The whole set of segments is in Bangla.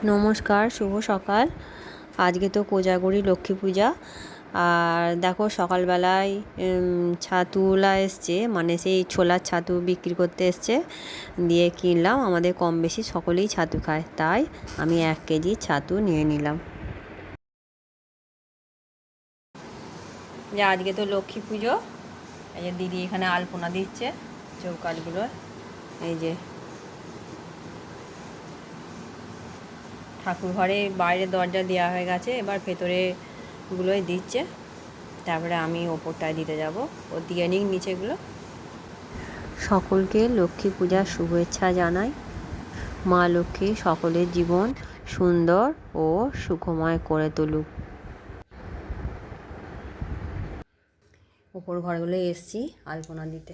নমস্কার, শুভ সকাল। আজকে তো কোজাগরি লক্ষ্মী পূজা। আর দেখো সকালবেলায় ছাতুলা এসছে, মানে সেই ছোলার ছাতু বিক্রি করতে এসছে, দিয়ে কিনলাম। আমাদের কম বেশি সকলেই ছাতু খায়, তাই আমি 1 কেজি ছাতু নিয়ে নিলাম। যে আজকে তো লক্ষ্মী পুজো, এই যে দিদি এখানে আলপনা দিচ্ছে চৌকাঠগুলোর। এই যে ঠাকুর ঘরে বাইরে দরজা দেওয়া হয়ে গেছে, এবার ভেতরেগুলোই দিচ্ছে, তারপরে আমি ওপরটায় দিতে যাব। ও দিয়ে নিক নিচেগুলো। সকলকে লক্ষ্মী পূজার শুভেচ্ছা জানাই। মা লক্ষ্মী সকলের জীবন সুন্দর ও সুখময় করে তুলুক। ওপর ঘরগুলো এসছি আলপনা দিতে,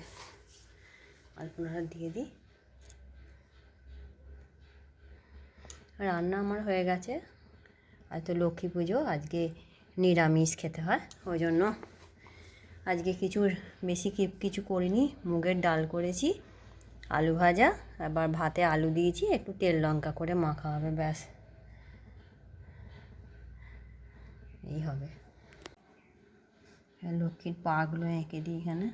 আলপনাটা দিয়ে দিই। রান্না আমার হয়ে গেছে। আজ তো লক্ষ্মী পুজো, আজকে নিরামিষ খেতে হয়, ওই জন্য আজকে বেশি কিছু করিনি। মুগের ডাল করেছি, আলু ভাজা, আবার ভাতে আলু দিয়েছি, একটু তেল লঙ্কা করে মাখা হবে, ব্যাস এই হবে। লক্ষ্মীর পাগুলো এঁকে দিই এখানে।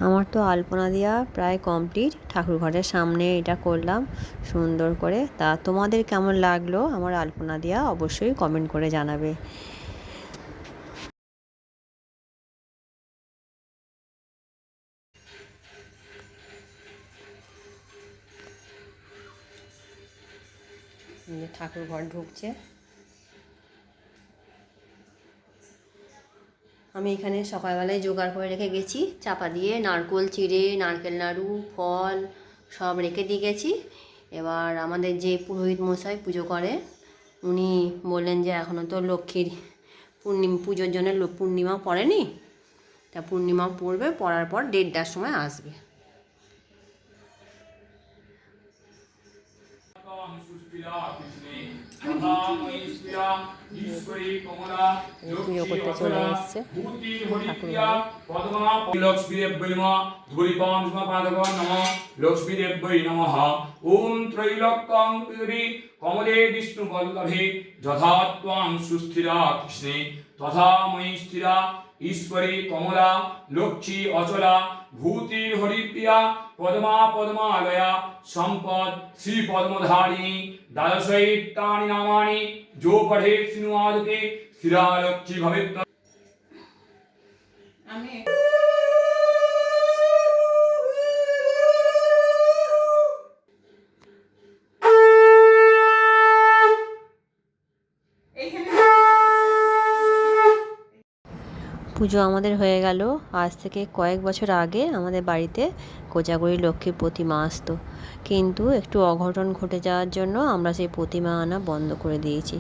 আমার তো আলপনা দেওয়া প্রায় কমপ্লিট। ঠাকুর ঘরের সামনে এটা করলাম সুন্দর করে। তা তোমাদের কেমন লাগলো আমার আলপনা দেওয়া অবশ্যই কমেন্ট করে জানাবে। ঠাকুর ঘর ঢুকছে। আমি এখানে সকালবেলায় জোগাড় করে রেখে গেছি, চাপা দিয়ে নারকেল চিড়ে, নারকেল নাড়ু, ফল সব রেখে দিয়ে গেছি। এবার আমাদের যে পুরোহিত মশাই পুজো করে, উনি বললেন যে এখনও তো লক্ষ্মীর পুজোর জন্য পূর্ণিমা পড়েনি, তা পূর্ণিমা পড়বে, পড়ার পর 1:30টার সময় আসবে। পুজো করতে চলে এসছে ঠাকুর ঘরে। লক্ষ্মীদেব্যৈ নমঃ। ওম ত্রৈলোক্যং কমলে বিষ্ণু বল্লভে যথা ত্বং সুস্থিরা কৃষ্ণে তথা ময়ি স্থিরা ঈশ্বরী কমলা লক্ষ্মী অচলা ভূতির হরিপ্রিয়া পদ্মা পদ্মালয়া সম্পদ শ্রী পদ্মধারিণী দ্বাদশৈতানি নামানি जो पढ़े सिनुआदते स्थिरा लक्ष्मी भवेत्। পুজো আমাদের হয়ে গেল। আজ থেকে কয়েক বছর আগে আমাদের বাড়িতে কোজাগরি লক্ষ্মীর প্রতিমা আসতো, কিন্তু একটু অঘটন ঘটে যাওয়ার জন্য আমরা সেই প্রতিমা আনা বন্ধ করে দিয়েছি।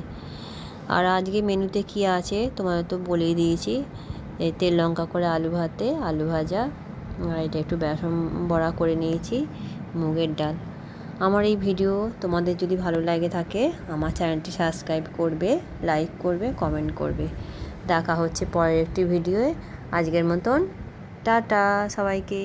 আর আজকে মেনুতে কী আছে তোমাদের তো বলেই দিয়েছি। এই তেল লঙ্কা করে আলু ভাতে, আলু ভাজা, আর এটা একটু বেসন বড়া করে নিয়েছি, মুগের ডাল। আমার এই ভিডিও তোমাদের যদি ভালো লাগে থাকে আমার চ্যানেলটি সাবস্ক্রাইব করবে, লাইক করবে, কমেন্ট করবে। দেখা হচ্ছে পরের একটি ভিডিওয়ে। আজকের মতন টাটা সবাইকে।